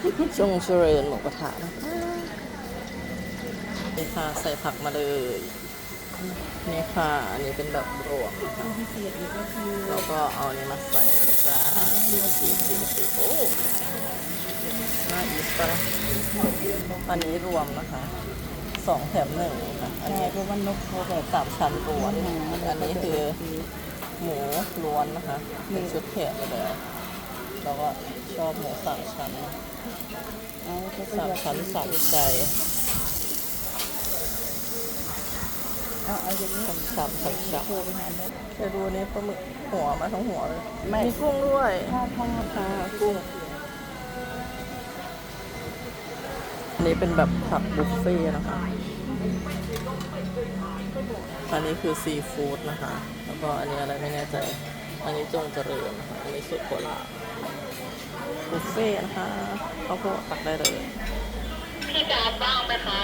จงเจริญหมูกระทะนะคะนี่ค่ะใส่ผักมาเลยนี่ค่ะอันนี้เป็นแบบรวมนะคะ พิเศษอีกก็คือ แล้วก็เอาอันนี้มาใส่จ้าสีโอ้น่าอีสปะอันนี้รวมนะคะ2 แถม 1ค่ะอัน ใช่ นี้ เพราะว่านกเขาแบบ 3 ชั้นล้วนอันนี้คือหมูล้วนนะคะเป็นชุดแถมไปเลยแล้วก็ชอบหมู3 ชั้น เอาก็ 3 ชั้น3 ใจ เอาอย่างนี้ 3 โทรไปหาได้ เคยดูนี่ปลาหมึกหัวมาทั้งหัวเลย ไม่ มีกุ้งด้วย ถ้า กุ้งอันนี้เป็นแบบผักบุฟเฟ่ต์นะคะ อันนี้คือซีฟู้ดนะคะ แล้วก็อันนี้อะไรไม่แน่ใจ อันนี้จงเจริญนะคะอันนี้สุดโคราชบุฟเฟ่ต์นะคะข้าวโพดตักได้เลย พี่จาร์ดว่างไหมคะ